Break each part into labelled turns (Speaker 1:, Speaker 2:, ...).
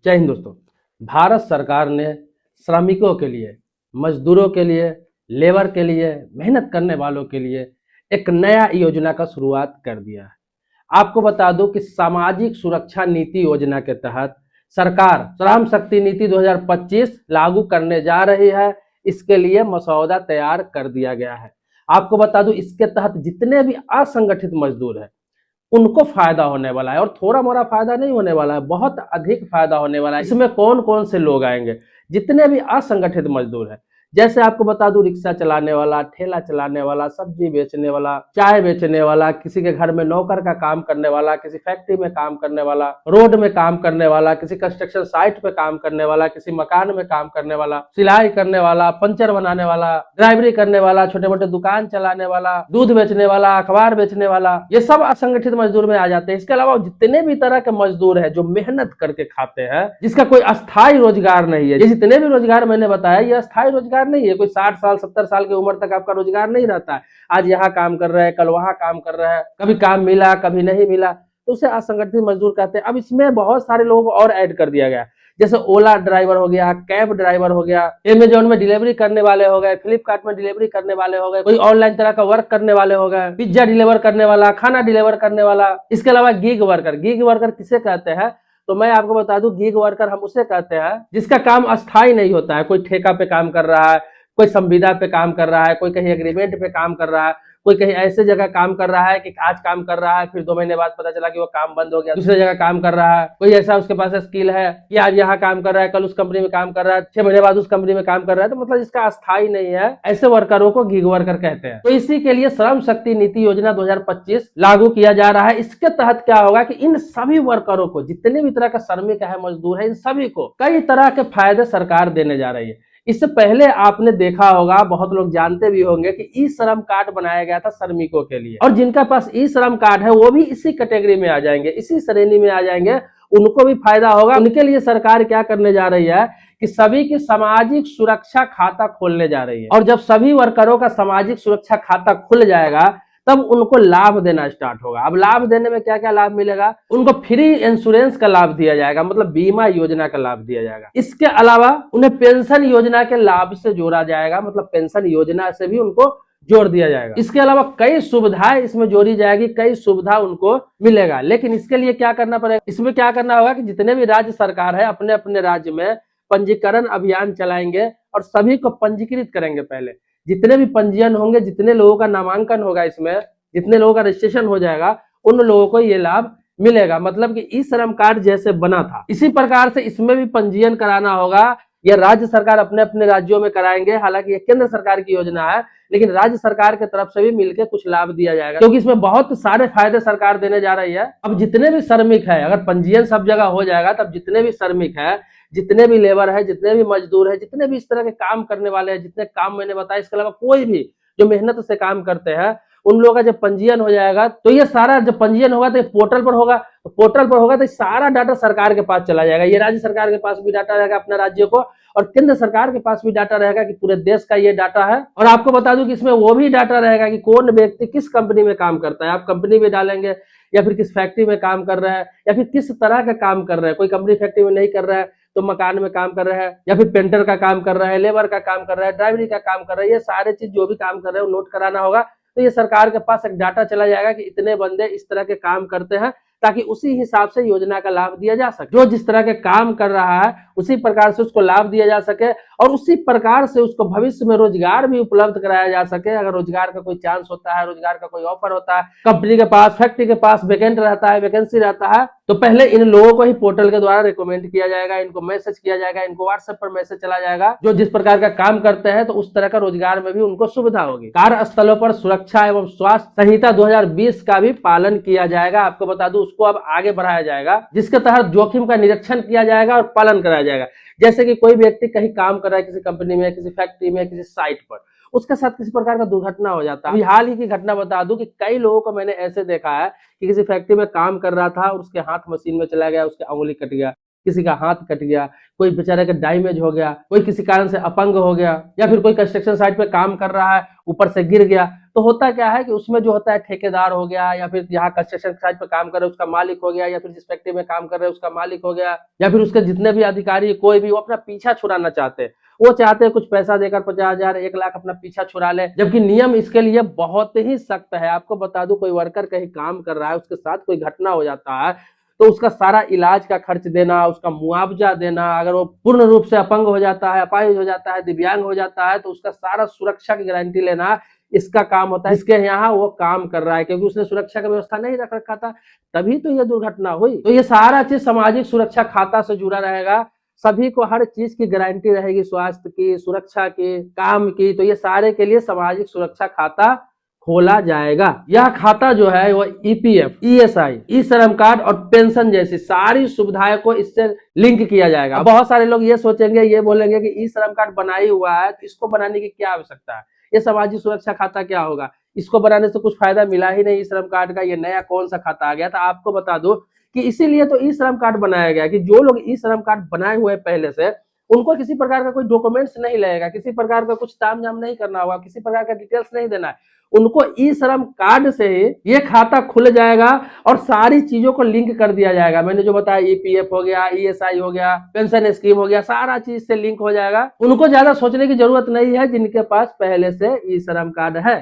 Speaker 1: जय हिंद दोस्तों। भारत सरकार ने श्रमिकों के लिए, मजदूरों के लिए, लेबर के लिए, मेहनत करने वालों के लिए एक नया योजना का शुरुआत कर दिया है। आपको बता दूं कि सामाजिक सुरक्षा नीति योजना के तहत सरकार श्रम शक्ति नीति 2025 लागू करने जा रही है। इसके लिए मसौदा तैयार कर दिया गया है। आपको बता दूं, इसके तहत जितने भी असंगठित मजदूर हैं उनको फायदा होने वाला है, और थोड़ा मोड़ा फायदा नहीं होने वाला है, बहुत अधिक फायदा होने वाला है। इसमें कौन कौन से लोग आएंगे? जितने भी असंगठित मजदूर हैं, जैसे आपको बता दूं, रिक्शा चलाने वाला, ठेला चलाने वाला, सब्जी बेचने वाला, चाय बेचने वाला, किसी के घर में नौकर का काम करने वाला, किसी फैक्ट्री में काम करने वाला, रोड में काम करने वाला, किसी कंस्ट्रक्शन साइट पे काम करने वाला, किसी मकान में काम करने वाला, सिलाई करने वाला, पंचर बनाने वाला, ड्राइवरी करने वाला, छोटे मोटे दुकान चलाने वाला, दूध बेचने वाला, अखबार बेचने वाला, ये सब असंगठित मजदूर में आ जाते हैं। इसके अलावा जितने भी तरह के मजदूर है जो मेहनत करके खाते हैं, जिसका कोई अस्थायी रोजगार नहीं है, ये जितने भी रोजगार मैंने बताया ये अस्थायी रोजगार नहीं है। कोई 60 साल 70 साल की उम्र तक आपका रोजगार नहीं रहता है। आज यहाँ काम कर रहे हैं, कल वहां काम कर रहे हैं, कभी काम मिला कभी नहीं मिला, तो उसे असंगठित मजदूर कहते हैं। अब इसमें बहुत सारे लोगों को और ऐड कर दिया गया, जैसे ओला ड्राइवर हो गया, कैब ड्राइवर हो गया, अमेजोन में डिलीवरी करने वाले हो गए, फ्लिपकार्ट में डिलीवरी करने वाले हो गए, कोई ऑनलाइन तरह का वर्क करने वाले हो गए, पिज्जा डिलीवर करने वाला, खाना डिलीवर करने वाला। इसके अलावा गिग वर्कर, गिग वर्कर किसे कहते हैं? तो मैं आपको बता दूं, गिग वर्कर हम उसे कहते हैं जिसका काम अस्थायी नहीं होता है। कोई ठेका पे काम कर रहा है, कोई संविदा पे काम कर रहा है, कोई कहीं एग्रीमेंट पे काम कर रहा है, कोई कहीं ऐसे जगह काम कर रहा है कि आज काम कर रहा है, फिर 2 महीने बाद पता चला कि वो काम बंद हो गया, दूसरी जगह काम कर रहा है। कोई ऐसा उसके पास स्किल है कि आज यहाँ काम कर रहा है, कल उस कंपनी में काम कर रहा है, 6 महीने बाद उस कंपनी में काम कर रहा है, तो मतलब इसका अस्थायी नहीं है। ऐसे वर्करों को गिग वर्कर कहते हैं। तो इसी के लिए श्रम शक्ति नीति योजना 2025 लागू किया जा रहा है। इसके तहत क्या होगा कि इन सभी वर्करों को, जितने भी तरह का श्रमिक है, मजदूर है, इन सभी को कई तरह के फायदे सरकार देने जा रही है। इससे पहले आपने देखा होगा, बहुत लोग जानते भी होंगे कि ई श्रम कार्ड बनाया गया था श्रमिकों के लिए, और जिनका पास ई श्रम कार्ड है वो भी इसी कैटेगरी में आ जाएंगे, इसी श्रेणी में आ जाएंगे, उनको भी फायदा होगा। उनके लिए सरकार क्या करने जा रही है कि सभी की सामाजिक सुरक्षा खाता खोलने जा रही है। और जब सभी वर्करों का सामाजिक सुरक्षा खाता खुल जाएगा तब उनको लाभ देना स्टार्ट होगा। अब लाभ देने में क्या क्या लाभ मिलेगा? उनको फ्री इंश्योरेंस का लाभ दिया जाएगा, मतलब बीमा योजना का लाभ दिया जाएगा। इसके अलावा उन्हें पेंशन योजना के लाभ से जोड़ा जाएगा, मतलब पेंशन योजना से भी उनको जोड़ दिया जाएगा। इसके अलावा कई सुविधाएं इसमें जोड़ी जाएगी, कई सुविधा उनको मिलेगा। लेकिन इसके लिए क्या करना पड़ेगा? इसमें क्या करना होगा कि जितने भी राज्य सरकार है अपने अपने राज्य में पंजीकरण अभियान चलाएंगे और सभी को पंजीकृत करेंगे। पहले जितने भी पंजीयन होंगे, जितने लोगों का नामांकन होगा, इसमें जितने लोगों का रजिस्ट्रेशन हो जाएगा, उन लोगों को ये लाभ मिलेगा। मतलब कि ई श्रम कार्ड जैसे बना था, इसी प्रकार से इसमें भी पंजीयन कराना होगा। यह राज्य सरकार अपने अपने राज्यों में कराएंगे। हालांकि ये केंद्र सरकार की योजना है, लेकिन राज्य सरकार की तरफ से भी मिलकर कुछ लाभ दिया जाएगा, क्योंकि इसमें बहुत सारे फायदे सरकार देने जा रही है। अब जितने भी श्रमिक है, अगर पंजीयन सब जगह हो जाएगा, तब जितने भी श्रमिक है, जितने भी लेबर है, जितने भी मजदूर है, जितने भी इस तरह के काम करने वाले हैं, जितने काम मैंने बताया, इसके अलावा कोई भी जो मेहनत से काम करते हैं, उन लोगों का जब पंजीयन हो जाएगा तो ये सारा, जब पंजीयन होगा तो ये पोर्टल पर होगा, तो पोर्टल पर होगा तो सारा डाटा सरकार के पास चला जाएगा। ये राज्य सरकार के पास भी डाटा रहेगा अपना राज्य को, और केंद्र सरकार के पास भी डाटा रहेगा कि पूरे देश का ये डाटा है। और आपको बता दूं कि इसमें वो भी डाटा रहेगा कि कौन व्यक्ति किस कंपनी में काम करता है। आप कंपनी में डालेंगे, या फिर किस फैक्ट्री में काम कर रहा है, या फिर किस तरह का काम कर रहा है। कोई कंपनी फैक्ट्री में नहीं कर रहा है तो मकान में काम कर रहा है, या फिर पेंटर का काम कर रहा है, लेबर का काम कर रहा है, ड्राइवरी का काम कर रहा है, ये सारे चीज जो भी काम कर रहे हैं वो नोट कराना होगा। तो ये सरकार के पास एक डाटा चला जाएगा कि इतने बंदे इस तरह के काम करते हैं, ताकि उसी हिसाब से योजना का लाभ दिया जा सके। जो जिस तरह के काम कर रहा है उसी प्रकार से उसको लाभ दिया जा सके, और उसी प्रकार से उसको भविष्य में रोजगार भी उपलब्ध कराया जा सके। अगर रोजगार का कोई चांस होता है, रोजगार का कोई ऑफर होता है, कंपनी के पास, फैक्ट्री के पास वैकेंट रहता है, वैकेंसी रहता है, तो पहले इन लोगों को ही पोर्टल के द्वारा रिकमेंड किया जाएगा, इनको मैसेज किया जाएगा, इनको व्हाट्सएप पर मैसेज चला जाएगा। जो जिस प्रकार का काम करते हैं तो उस तरह का रोजगार में भी उनको सुविधा होगी। कार्यस्थलों पर सुरक्षा एवं स्वास्थ्य संहिता 2020 का भी पालन किया जाएगा। आपको बता दूं, उसको अब आगे बढ़ाया जाएगा, जिसके तहत जोखिम का निरीक्षण किया जाएगा और पालन कराया जाएगा। जैसे कि कोई व्यक्ति कहीं काम कर रहा है, किसी कंपनी में, किसी फैक्ट्री में, किसी साइट पर, उसके साथ किसी प्रकार का दुर्घटना हो जाता है। हाल ही की घटना बता दूं कि कई लोगों को मैंने ऐसे देखा है कि किसी फैक्ट्री में काम कर रहा था और उसके हाथ मशीन में चला गया, उसकी अंगुली कट गया, किसी का हाथ कट गया, कोई बेचारे का डैमेज हो गया, कोई किसी कारण से अपंग हो गया, या फिर कोई कंस्ट्रक्शन साइट पे काम कर रहा है ऊपर से गिर गया, तो होता क्या है कि उसमें जो होता है ठेकेदार हो गया, या फिर यहाँ कंस्ट्रक्शन साइट पे काम कर रहे उसका मालिक हो गया, या फिर जिस फैक्ट्री में काम कर रहे उसका मालिक हो गया, या फिर उसके जितने भी अधिकारी कोई भी, वो अपना पीछा छुड़ाना चाहते हैं। वो चाहते हैं कुछ पैसा देकर 50,000 1 लाख अपना पीछा छुड़ा ले, जबकि नियम इसके लिए बहुत ही सख्त है। आपको बता दूं, कोई वर्कर कहीं काम कर रहा है, उसके साथ कोई घटना हो जाता है, तो उसका सारा इलाज का खर्च देना, उसका मुआवजा देना, अगर वो पूर्ण रूप से अपंग हो जाता है, अपाहिज हो जाता है, दिव्यांग हो जाता है, तो उसका सारा सुरक्षा की गारंटी लेना इसका काम होता है। इसके यहाँ वो काम कर रहा है, क्योंकि उसने सुरक्षा का व्यवस्था नहीं रख रखा था, तभी तो ये दुर्घटना हुई। तो ये सारा चीज सामाजिक सुरक्षा खाता से जुड़ा रहेगा। सभी को हर चीज की गारंटी रहेगी, स्वास्थ्य की, सुरक्षा की, काम की। तो ये सारे के लिए सामाजिक सुरक्षा खाता खोला जाएगा। यह खाता जो है वो ईपीएफ, ईएसआई, ई श्रम कार्ड और पेंशन जैसी सारी सुविधाएं को इससे लिंक किया जाएगा। बहुत सारे लोग ये सोचेंगे, ये बोलेंगे कि ई श्रम कार्ड बना ही हुआ है, तो इसको बनाने की क्या आवश्यकता है, ये सामाजिक सुरक्षा खाता क्या होगा, इसको बनाने से कुछ फायदा मिला ही नहीं ई श्रम कार्ड का, ये नया कौन सा खाता आ गया। तो आपको बता दो कि इसीलिए तो ई श्रम कार्ड बनाया गया कि जो लोग ई श्रम कार्ड बनाए हुए पहले से, उनको किसी प्रकार का कोई डॉक्यूमेंट्स नहीं लगेगा, किसी प्रकार का कुछ तामझाम नहीं करना होगा, किसी प्रकार का डिटेल्स नहीं देना है। उनको ई श्रम कार्ड से ही ये खाता खुल जाएगा और सारी चीजों को लिंक कर दिया जाएगा। मैंने जो बताया, ईपीएफ हो गया, ईएसआई हो गया, पेंशन स्कीम हो गया, सारा चीज से लिंक हो जाएगा। उनको ज्यादा सोचने की जरूरत नहीं है जिनके पास पहले से ई श्रम कार्ड है।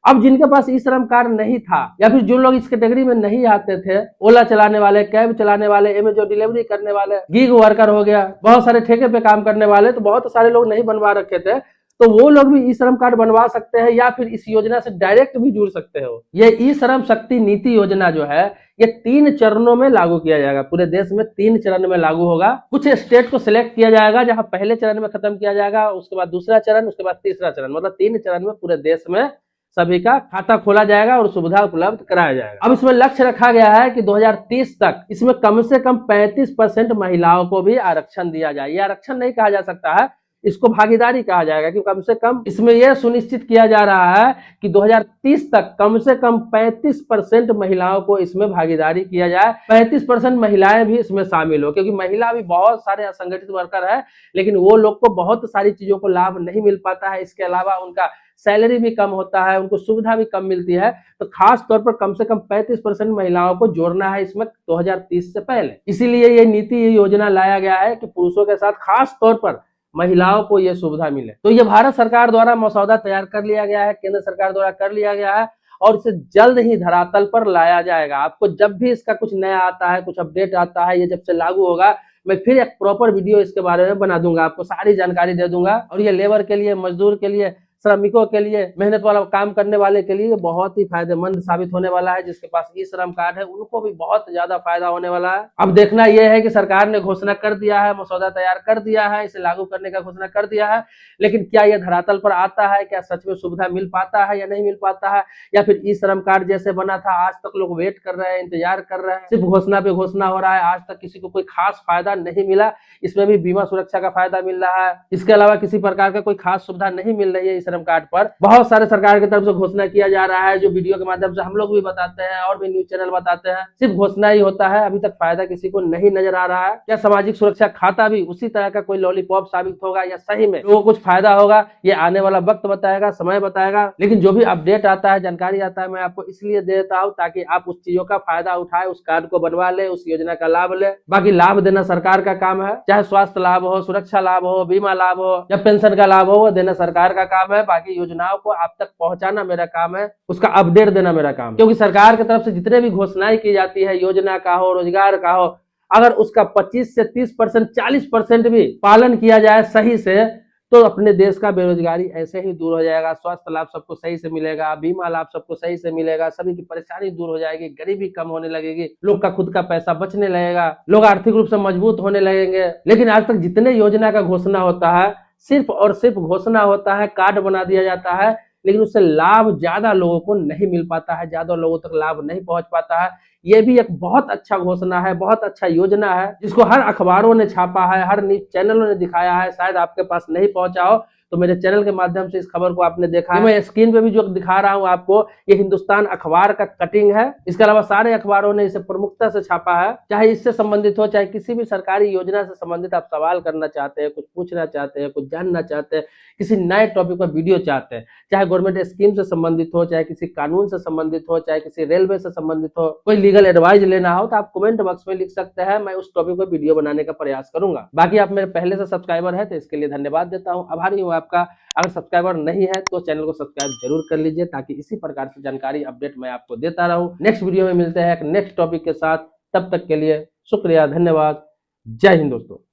Speaker 1: अब जिनके पास ई श्रम कार्ड नहीं था, या फिर जो लोग इस कैटेगरी में नहीं आते थे, ओला चलाने वाले, कैब चलाने वाले, अमेज़न डिलीवरी करने वाले, गिग वर्कर हो गया, बहुत सारे ठेके पे काम करने वाले, तो बहुत सारे लोग नहीं बनवा रखे थे, तो वो लोग भी ई श्रम कार्ड बनवा सकते हैं, या फिर इस योजना से डायरेक्ट भी जुड़ सकते हो। ये ई श्रम शक्ति नीति योजना जो है, ये 3 चरणों में लागू किया जाएगा। पूरे देश में 3 चरण में लागू होगा। कुछ स्टेट को सिलेक्ट किया जाएगा जहां पहले चरण में खत्म किया जाएगा, उसके बाद दूसरा चरण, उसके बाद तीसरा चरण, मतलब 3 चरण में पूरे देश में सभी का खाता खोला जाएगा और सुविधा उपलब्ध कराया जाएगा। अब इसमें लक्ष्य रखा गया है कि 2030 तक इसमें कम से कम 35% महिलाओं को भी आरक्षण दिया जाए। ये आरक्षण नहीं कहा जा सकता है, इसको भागीदारी कहा जाएगा, कि कम से कम इसमें यह सुनिश्चित किया जा रहा है कि 2030 तक कम से कम 35% महिलाओं को इसमें भागीदारी किया जाए, 35% महिलाएं भी इसमें शामिल हो, क्योंकि महिला भी बहुत सारे असंगठित वर्कर है, लेकिन वो लोग को बहुत सारी चीजों को लाभ नहीं मिल पाता है। इसके अलावा उनका सैलरी भी कम होता है, उनको सुविधा भी कम मिलती है। तो खास तौर पर कम से कम 35% महिलाओं को जोड़ना है इसमें 2030 से पहले। इसीलिए ये नीति, ये योजना लाया गया है कि पुरुषों के साथ खास तौर पर महिलाओं को ये सुविधा मिले। तो ये भारत सरकार द्वारा मसौदा तैयार कर लिया गया है, केंद्र सरकार द्वारा कर लिया गया है, और इसे जल्द ही धरातल पर लाया जाएगा। आपको जब भी इसका कुछ नया आता है, कुछ अपडेट आता है, ये जब से लागू होगा, मैं फिर एक प्रॉपर वीडियो इसके बारे में बना दूंगा, आपको सारी जानकारी दे दूंगा। और ये लेबर के लिए, मजदूर के लिए, श्रमिकों के लिए, मेहनत वाला काम करने वाले के लिए बहुत ही फायदेमंद साबित होने वाला है। जिसके पास ई श्रम कार्ड है उनको भी बहुत ज्यादा फायदा होने वाला है। अब देखना यह है कि सरकार ने घोषणा कर दिया है, मसौदा तैयार कर दिया है, इसे लागू करने का घोषणा कर दिया है, लेकिन क्या यह धरातल पर आता है, क्या सच में सुविधा मिल पाता है या नहीं मिल पाता है, या फिर ई श्रम कार्ड जैसे बना था आज तक लोग वेट कर रहे हैं, इंतजार कर रहे हैं, सिर्फ घोषणा पे घोषणा हो रहा है, आज तक किसी को कोई खास फायदा नहीं मिला। इसमें भी बीमा सुरक्षा का फायदा मिल रहा है, इसके अलावा किसी प्रकार का कोई खास सुविधा नहीं मिल रही है। ई श्रम कार्ड पर बहुत सारे सरकार की तरफ से घोषणा किया जा रहा है, जो वीडियो के माध्यम से हम लोग भी बताते हैं और भी न्यूज चैनल बताते हैं, सिर्फ घोषणा ही होता है, अभी तक फायदा किसी को नहीं नजर आ रहा है। क्या सामाजिक सुरक्षा खाता भी उसी तरह का कोई लॉलीपॉप साबित होगा, या सही में लोगों को कुछ फायदा होगा, ये आने वाला वक्त बताएगा, समय बताएगा। लेकिन जो भी अपडेट आता है, जानकारी आता है, मैं आपको इसलिए देता हूँ ताकि आप उस चीजों का फायदा उठाए, उस कार्ड को बनवा ले, उस योजना का लाभ ले। बाकी लाभ देना सरकार का काम है, चाहे स्वास्थ्य लाभ हो, सुरक्षा लाभ हो, बीमा लाभ हो या पेंशन का लाभ हो, वो देना सरकार का काम है। बाकी योजनाओं को आप तक पहुंचाना मेरा काम है, उसका अपडेट देना मेरा काम है। क्योंकि सरकार की तरफ से जितने भी घोषणाएं की जाती है, योजना का हो, रोजगार का हो, अगर उसका 25 से 30%, 40% भी पालन किया जाए सही से, तो अपने देश का बेरोजगारी ऐसे ही दूर हो जाएगा, स्वास्थ्य लाभ सबको सही से मिलेगा, बीमा लाभ सबको सही से मिलेगा, सभी की परेशानी दूर हो जाएगी, गरीबी कम होने लगेगी, लोग का खुद का पैसा बचने लगेगा, लोग आर्थिक रूप से मजबूत होने लगेंगे। लेकिन आज तक जितने योजना का घोषणा होता है, सिर्फ और सिर्फ घोषणा होता है, कार्ड बना दिया जाता है, लेकिन उससे लाभ ज्यादा लोगों को नहीं मिल पाता है, ज्यादा लोगों तक लाभ नहीं पहुंच पाता है। ये भी एक बहुत अच्छा घोषणा है, बहुत अच्छा योजना है, जिसको हर अखबारों ने छापा है, हर न्यूज चैनलों ने दिखाया है, शायद आपके पास नहीं पहुंचा हो, तो मेरे चैनल के माध्यम से इस खबर को आपने देखा है। मैं स्क्रीन पे भी जो दिखा रहा हूं आपको, ये हिंदुस्तान अखबार का कटिंग है। इसके अलावा सारे अखबारों ने इसे प्रमुखता से छापा है। चाहे इससे संबंधित हो, चाहे किसी भी सरकारी योजना से संबंधित आप सवाल करना चाहते हैं, कुछ पूछना चाहते हैं, कुछ जानना चाहते हैं, किसी नए टॉपिक पर वीडियो चाहते हैं, चाहे गवर्नमेंट स्कीम से संबंधित हो, चाहे किसी कानून से संबंधित हो, चाहे किसी रेलवे से संबंधित हो, कोई लीगल एडवाइस लेना हो, तो आप कमेंट बॉक्स में लिख सकते हैं। मैं उस टॉपिक पर वीडियो बनाने का प्रयास करूंगा। बाकी आप मेरे पहले से सब्सक्राइबर है तो इसके लिए धन्यवाद देता हूं, आभारी हूं आपका। अगर सब्सक्राइबर नहीं है तो चैनल को सब्सक्राइब जरूर कर लीजिए, ताकि इसी प्रकार से जानकारी अपडेट मैं आपको देता रहूं। नेक्स्ट वीडियो में मिलते हैं एक नेक्स्ट टॉपिक के साथ। तब तक के लिए शुक्रिया, धन्यवाद, जय हिंद दोस्तों।